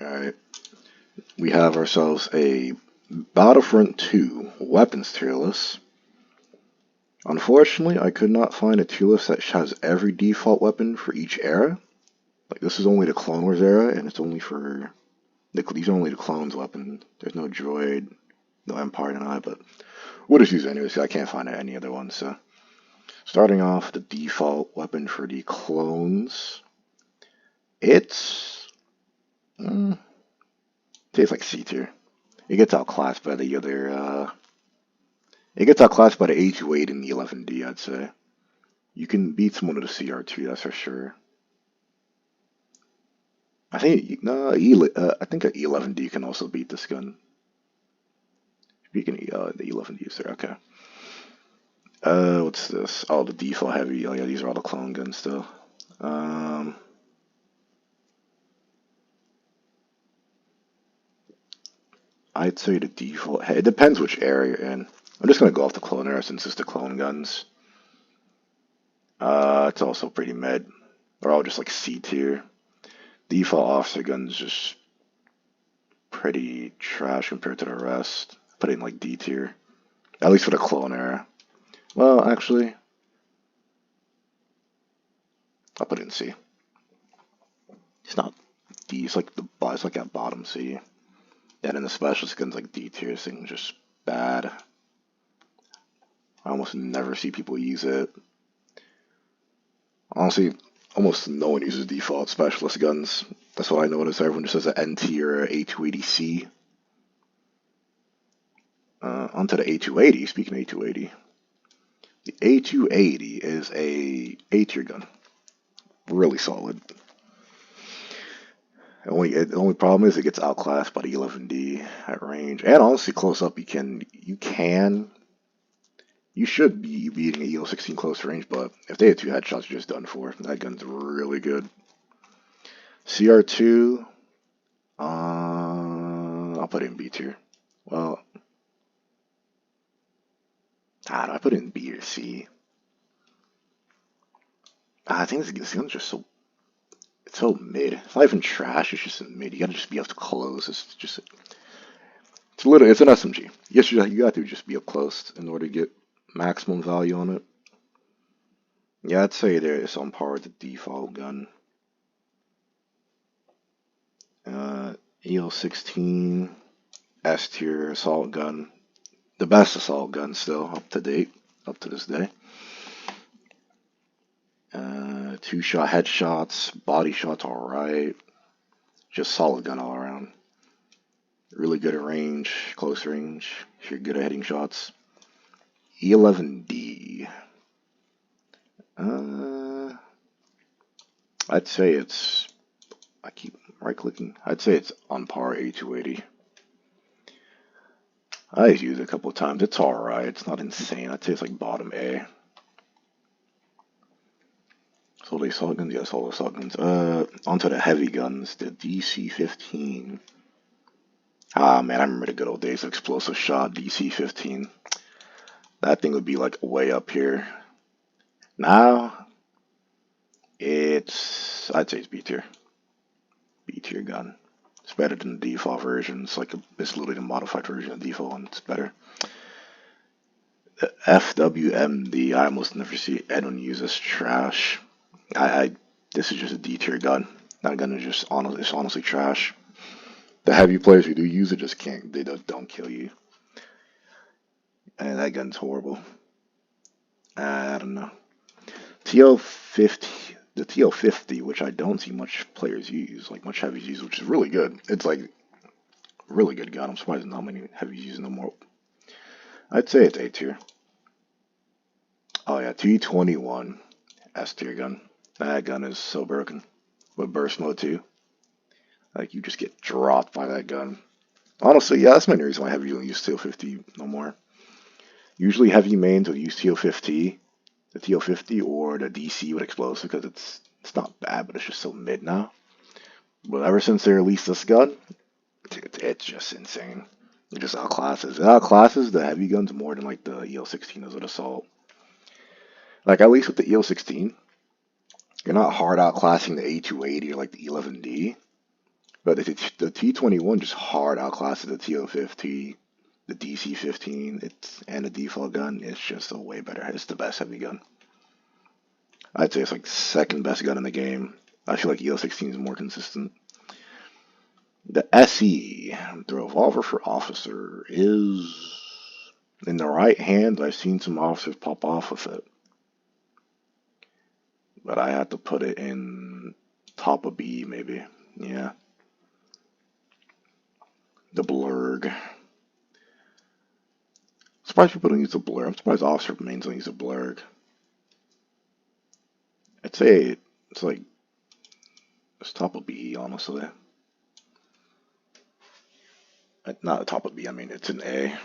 Alright, we have ourselves a Battlefront 2 weapons tier list. Unfortunately, I could not find a tier list that has every default weapon for each era. Like, this is only the Clone Wars era, and it's only for... These are only the clones weapon. There's no droid, no Empire, and I, but we'll just use it anyway, so I can't find any other ones, so... Starting off, the default weapon for the clones. It's... Tastes like C tier. It gets outclassed by the other, it gets outclassed by the A28 and the 11D, I'd say. You can beat someone with a CR2, that's for sure. I think, no, I think an E11D can also beat this gun. Speaking of the 11D is there, okay. What's this? Oh, the default heavy. Oh yeah, these are all the clone guns still. I'd say the default. Hey, it depends which area you're in. I'm just gonna go off the clone era since it's the clone guns. It's also pretty mid. They're all just like C tier. Default officer guns just pretty trash compared to the rest. Put it in like D tier. At least for the clone era. Well, actually, I'll put it in C. It's not D. It's like at bottom C. And then the specialist guns like D tier thing just bad. I almost never see people use it. Honestly, almost no one uses default specialist guns. That's what I notice. Everyone just has an NT or an A280C. Onto the A280. Speaking of A280, the A280 is a A-tier gun. Really solid. The only problem is it gets outclassed by the 11D at range, and honestly, close up you should be beating a EO16 close range, but if they had two headshots, you're just done for. That gun's really good. CR2, I'll put it in B tier. Well, I don't know, I put it in B or C. I think this gun's just it's so mid. It's not even trash, it's just mid. You gotta just be up close. It's an SMG. Yes, you got to just be up close in order to get maximum value on it. Yeah, I'd say it's on par with the default gun. EL16 S tier assault gun, the best assault gun still up to date, up to this day. Two-shot headshots, body shots, all right. Just solid gun all around. Really good at range, close range. If you're good at hitting shots. E11D. I'd say it's. I keep right clicking. I'd say it's on par A280. I've used it a couple of times. It's alright. It's not insane. I'd say it's like bottom A. So they assault guns, yes, all assault guns. Onto the heavy guns, the DC-15. Ah man, I remember the good old days of explosive shot, DC-15. That thing would be like way up here. Now, I'd say it's B tier. B tier gun. It's better than the default version. It's literally the modified version of the default one. It's better. The FWMD, I almost never see anyone use this trash. This is just a D tier gun. That gun is just honestly trash. The heavy players who do use it just can't. They don't kill you. And that gun's horrible. I don't know. The TL50, which I don't see much players use, like much heavies use, which is really good. It's like really good gun. I'm surprised not many heavies use no more. I'd say it's A tier. Oh yeah, T21 S tier gun. That gun is so broken. With burst mode too. Like you just get dropped by that gun. Honestly, yeah, that's my reason why heavy don't use TL50 no more. Usually heavy mains will use TL50, the TL50 or the DC with explosive because it's not bad, but it's just so mid now. But ever since they released this gun, it's just insane. It just outclasses. It outclasses the heavy guns more than like the EL16 does with assault. Like at least with the EL16, you're not hard outclassing the A280 or like the E11D. But the T21 just hard outclasses the TO50, the DC15, and the default gun. It's just a way better. It's the best heavy gun. I'd say it's like second best gun in the game. I feel like EO16 is more consistent. The SE, the revolver for officer, is in the right hand. I've seen some officers pop off with it, but I had to put it in top of B maybe. Yeah. The blurg. Surprised people don't use the blurg. I'm surprised officer mains don't use the blurg. I'd say it's like it's top of B, honestly. Not the top of B. I mean it's an A.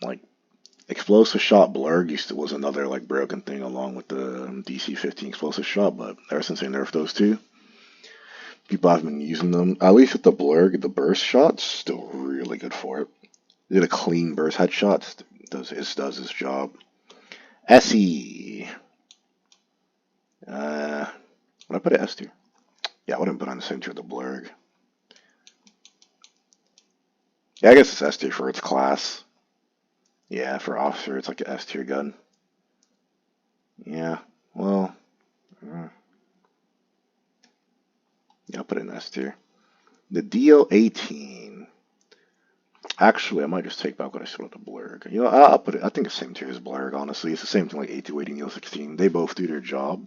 Like explosive shot blurg was another like broken thing along with the DC-15 explosive shot, but ever since they nerfed those two, people have been using them. At least with the blurg, the burst shot's still really good for it. They did a clean burst headshot. Does his job. SE. Would I put it S tier? Yeah, I wouldn't put it on the same tier with the blurg. Yeah, I guess it's S tier for its class. Yeah, for officer, it's like an S tier gun. Yeah, well, yeah, I'll put it in S tier. The DO18. Actually, I might just take back what I said with the blurg. You know, I'll put it. I think it's the same tier as blurg. Honestly, it's the same thing like A280 and EO16. They both do their job.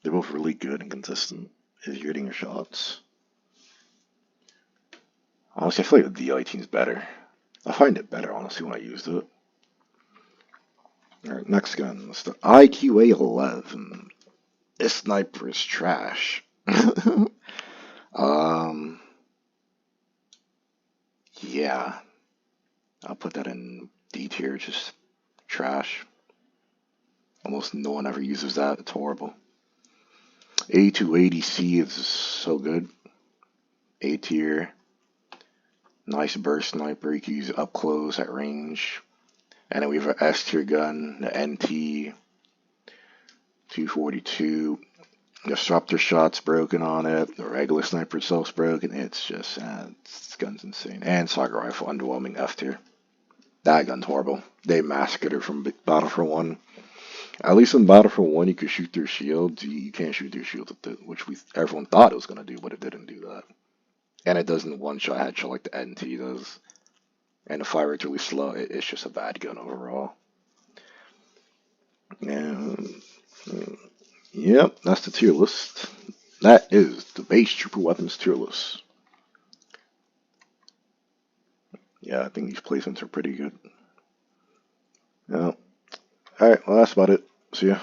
They're both really good and consistent if you're hitting your shots. Honestly, I feel like the DO18 is better. I find it better, honestly, when I used it. Alright, next gun. It's the IQA11. This sniper is trash. Yeah. I'll put that in D tier, just trash. Almost no one ever uses that. It's horrible. A280C is so good. A tier. Nice burst sniper. You can use it up close at range. And then we have an S tier gun, the NT 242. The disruptor shot's broken on it. The regular sniper itself's broken. It's just, this gun's insane. And Saga rifle, underwhelming F tier. That gun's horrible. They massacred it from Battlefront 1. At least in Battlefront 1, you could shoot through shields. You can't shoot through shields with it, which everyone thought it was going to do, but it didn't do that. And it doesn't one-shot headshot like the NT does. And the fire rate's really slow. It's just a bad gun overall. And, yep, that's the tier list. That is the base trooper weapons tier list. Yeah, I think these placements are pretty good. Yeah. Alright, well, that's about it. See ya.